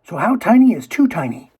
So how tiny is too tiny?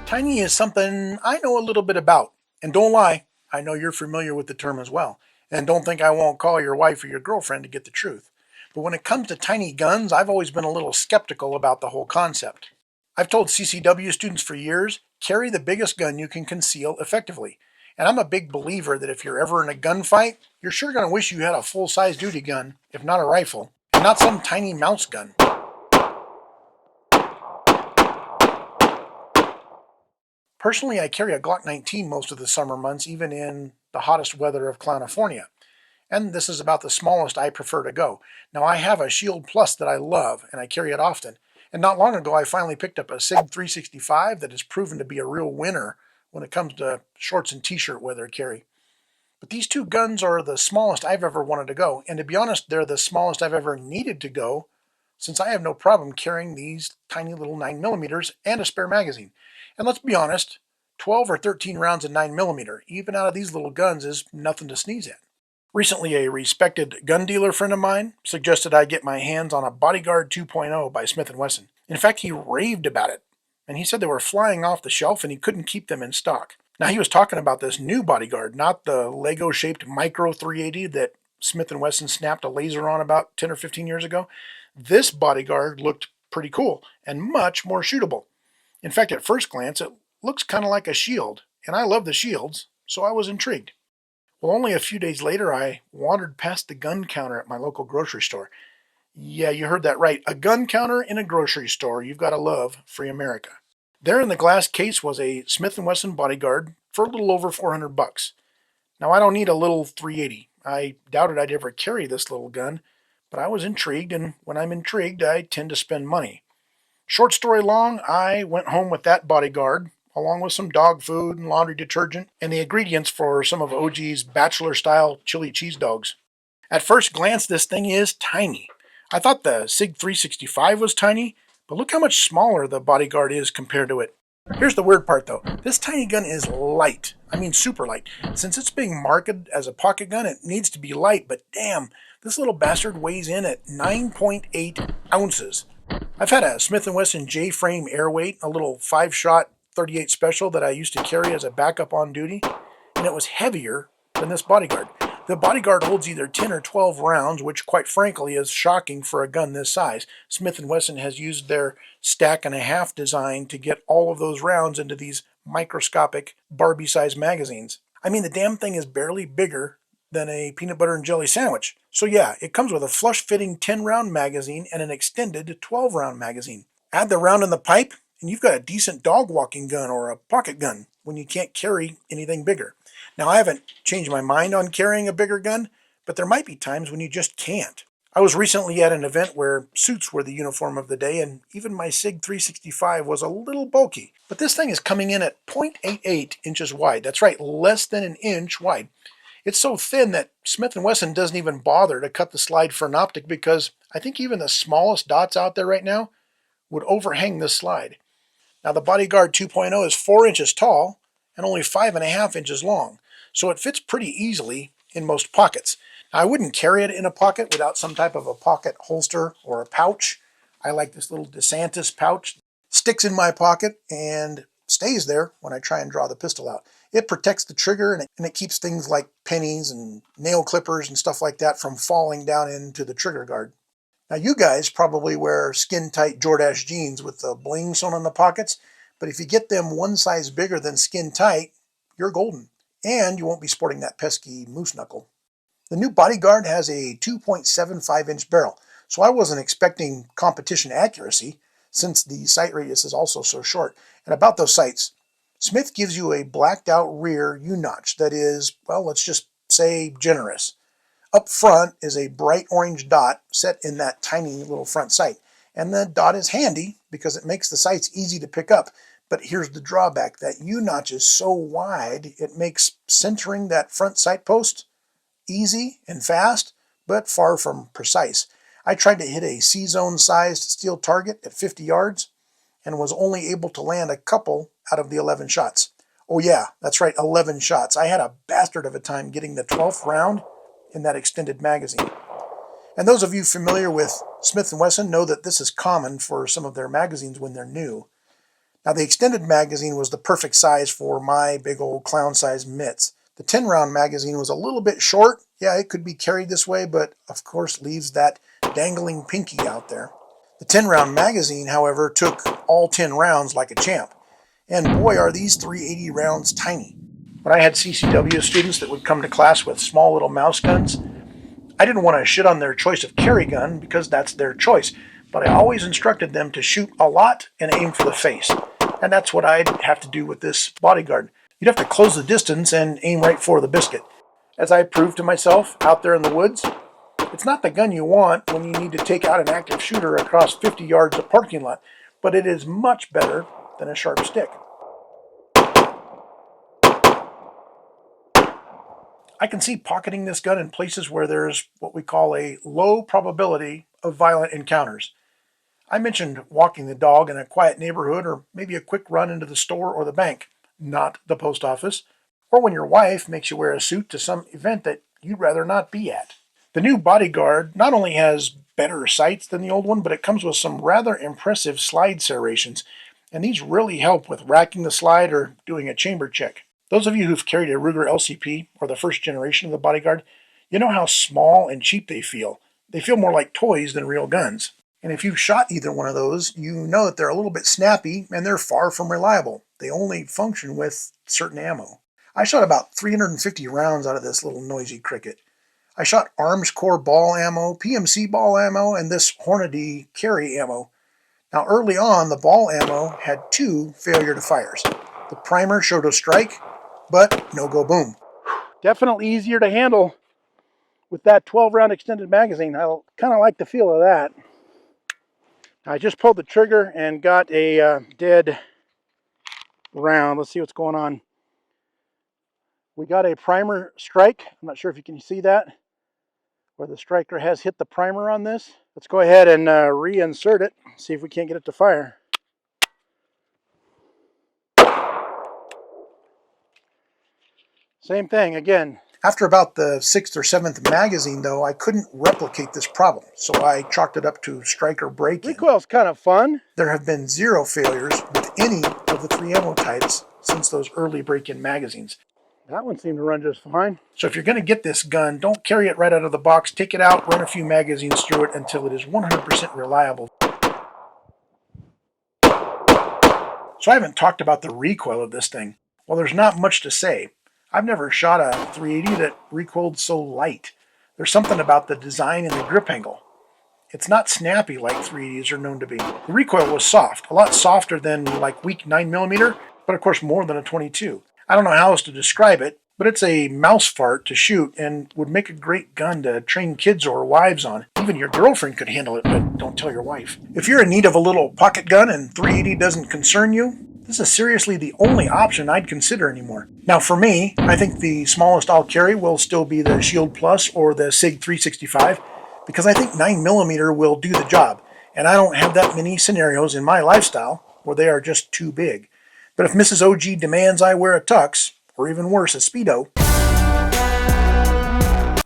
Tiny is something I know a little bit about. And don't lie, I know you're familiar with the term as well. And don't think I won't call your wife or your girlfriend to get the truth. But when it comes to tiny guns, I've always been a little skeptical about the whole concept. I've told CCW students for years, carry the biggest gun you can conceal effectively. And I'm a big believer that if you're ever in a gunfight, you're sure going to wish you had a full-size duty gun, if not a rifle, and not some tiny mouse gun. Personally, I carry a Glock 19 most of the summer months, even in the hottest weather of California. And this is about the smallest I prefer to go. Now, I have a Shield Plus that I love, and I carry it often. And not long ago, I finally picked up a SIG 365 that has proven to be a real winner when it comes to shorts and t-shirt weather carry. But these two guns are the smallest I've ever wanted to go. And to be honest, they're the smallest I've ever needed to go, since I have no problem carrying these tiny little 9mm and a spare magazine. And let's be honest, 12 or 13 rounds of 9mm, even out of these little guns, is nothing to sneeze at. Recently, a respected gun dealer friend of mine suggested I get my hands on a Bodyguard 2.0 by Smith & Wesson. In fact, he raved about it, and he said they were flying off the shelf and he couldn't keep them in stock. Now, he was talking about this new Bodyguard, not the Lego-shaped Micro 380 that Smith & Wesson snapped a laser on about 10 or 15 years ago. This Bodyguard looked pretty cool and much more shootable. In fact, at first glance, it looks kind of like a shield, and I love the shields, so I was intrigued. Well, only a few days later, I wandered past the gun counter at my local grocery store. Yeah, you heard that right. A gun counter in a grocery store. You've got to love free America. There in the glass case was a Smith & Wesson Bodyguard for a little over $400. Now, I don't need a little 380. I doubted I'd ever carry this little gun, but I was intrigued, and when I'm intrigued, I tend to spend money. Short story long, I went home with that Bodyguard, along with some dog food and laundry detergent, and the ingredients for some of OG's bachelor-style chili cheese dogs. At first glance, this thing is tiny. I thought the SIG 365 was tiny, but look how much smaller the Bodyguard is compared to it. Here's the weird part though. This tiny gun is light. I mean super light. Since it's being marketed as a pocket gun, it needs to be light, but damn, this little bastard weighs in at 9.8 ounces. I've had a Smith & Wesson J-frame airweight, a little 5-shot 38 special that I used to carry as a backup on duty, and it was heavier than this Bodyguard. The Bodyguard holds either 10 or 12 rounds, which quite frankly is shocking for a gun this size. Smith & Wesson has used their stack and a half design to get all of those rounds into these microscopic Barbie-sized magazines. I mean, the damn thing is barely bigger than a peanut butter and jelly sandwich. So yeah, it comes with a flush-fitting 10-round magazine and an extended 12-round magazine. Add the round in the pipe, and you've got a decent dog walking gun or a pocket gun when you can't carry anything bigger. Now, I haven't changed my mind on carrying a bigger gun, but there might be times when you just can't. I was recently at an event where suits were the uniform of the day, and even my SIG 365 was a little bulky. But this thing is coming in at 0.88 inches wide. That's right, less than an inch wide. It's so thin that Smith & Wesson doesn't even bother to cut the slide for an optic because I think even the smallest dots out there right now would overhang this slide. Now, the Bodyguard 2.0 is 4 inches tall and only 5.5 inches long, so it fits pretty easily in most pockets. Now, I wouldn't carry it in a pocket without some type of a pocket holster or a pouch. I like this little DeSantis pouch. Sticks in my pocket and stays there when I try and draw the pistol out. It protects the trigger and it keeps things like pennies and nail clippers and stuff like that from falling down into the trigger guard. Now, you guys probably wear skin-tight Jordache jeans with the bling sewn on the pockets, but if you get them one size bigger than skin-tight, you're golden. And you won't be sporting that pesky moose knuckle. The new Bodyguard has a 2.75-inch barrel, so I wasn't expecting competition accuracy since the sight radius is also so short. And about those sights, Smith gives you a blacked-out rear U-notch that is, well, let's just say generous. Up front is a bright orange dot set in that tiny little front sight. And the dot is handy because it makes the sights easy to pick up. But here's the drawback. That U-notch is so wide, it makes centering that front sight post easy and fast, but far from precise. I tried to hit a C-zone sized steel target at 50 yards and was only able to land a couple out of the 11 shots. Oh yeah, that's right, 11 shots. I had a bastard of a time getting the 12th round in that extended magazine. And those of you familiar with Smith & Wesson know that this is common for some of their magazines when they're new. Now the extended magazine was the perfect size for my big old clown-sized mitts. The 10-round magazine was a little bit short. Yeah, it could be carried this way, but of course leaves that dangling pinky out there. The 10-round magazine, however, took all 10 rounds like a champ. And boy, are these 380 rounds tiny. When I had CCW students that would come to class with small little mouse guns, I didn't want to shit on their choice of carry gun because that's their choice. But I always instructed them to shoot a lot and aim for the face. And that's what I'd have to do with this Bodyguard. You'd have to close the distance and aim right for the biscuit. As I proved to myself out there in the woods, it's not the gun you want when you need to take out an active shooter across 50 yards of parking lot, but it is much better than a sharp stick. I can see pocketing this gun in places where there's what we call a low probability of violent encounters. I mentioned walking the dog in a quiet neighborhood or maybe a quick run into the store or the bank, not the post office, or when your wife makes you wear a suit to some event that you'd rather not be at. The new Bodyguard not only has better sights than the old one, but it comes with some rather impressive slide serrations, and these really help with racking the slide or doing a chamber check. Those of you who've carried a Ruger LCP or the first generation of the Bodyguard, you know how small and cheap they feel. They feel more like toys than real guns. And if you've shot either one of those, you know that they're a little bit snappy and they're far from reliable. They only function with certain ammo. I shot about 350 rounds out of this little noisy cricket. I shot Arms Corps ball ammo, PMC ball ammo, and this Hornady carry ammo. Now early on, the ball ammo had 2 failure to fires. The primer showed a strike, but no go boom. Definitely easier to handle with that 12-round extended magazine. I kind of like the feel of that. I just pulled the trigger and got a dead round. Let's see what's going on. We got a primer strike. I'm not sure if you can see that, where the striker has hit the primer on this. Let's go ahead and reinsert it, see if we can't get it to fire. Same thing again. After about the 6th or 7th magazine, though, I couldn't replicate this problem, so I chalked it up to striker break-in. Recoil's kind of fun. There have been 0 failures with any of the 3 ammo types since those early break-in magazines. That one seemed to run just fine. So if you're going to get this gun, don't carry it right out of the box. Take it out, run a few magazines through it until it is 100% reliable. So I haven't talked about the recoil of this thing. Well, there's not much to say. I've never shot a 380 that recoiled so light. There's something about the design and the grip angle. It's not snappy like 380s are known to be. The recoil was soft, a lot softer than like weak 9mm, but of course more than a 22. I don't know how else to describe it, but it's a mouse fart to shoot and would make a great gun to train kids or wives on. Even your girlfriend could handle it, but don't tell your wife. If you're in need of a little pocket gun and 380 doesn't concern you, this is seriously the only option I'd consider anymore. Now for me, I think the smallest I'll carry will still be the Shield Plus or the SIG 365 because I think 9mm will do the job, and I don't have that many scenarios in my lifestyle where they are just too big. But if Mrs. OG demands I wear a tux, or even worse, a Speedo,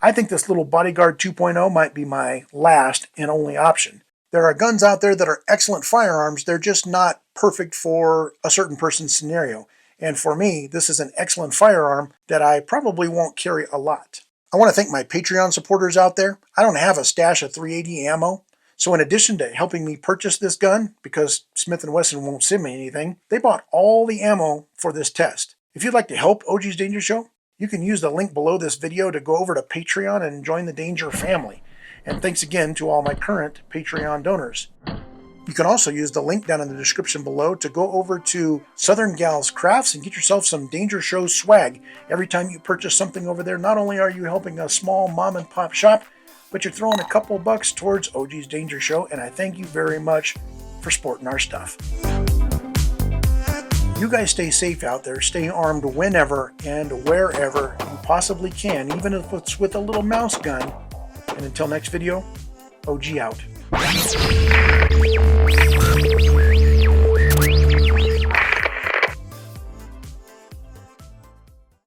I think this little Bodyguard 2.0 might be my last and only option. There are guns out there that are excellent firearms, they're just not perfect for a certain person's scenario. And for me, this is an excellent firearm that I probably won't carry a lot. I want to thank my Patreon supporters out there. I don't have a stash of 380 ammo, so in addition to helping me purchase this gun, because Smith & Wesson won't send me anything, they bought all the ammo for this test. If you'd like to help OG's Danger Show, you can use the link below this video to go over to Patreon and join the Danger family. And thanks again to all my current Patreon donors. You can also use the link down in the description below to go over to Southern Gals Crafts and get yourself some Danger Show swag. Every time you purchase something over there, not only are you helping a small mom and pop shop, but you're throwing a couple bucks towards OG's Danger Show, and I thank you very much for sporting our stuff. You guys stay safe out there, stay armed whenever and wherever you possibly can, even if it's with a little mouse gun. And until next video, OG out.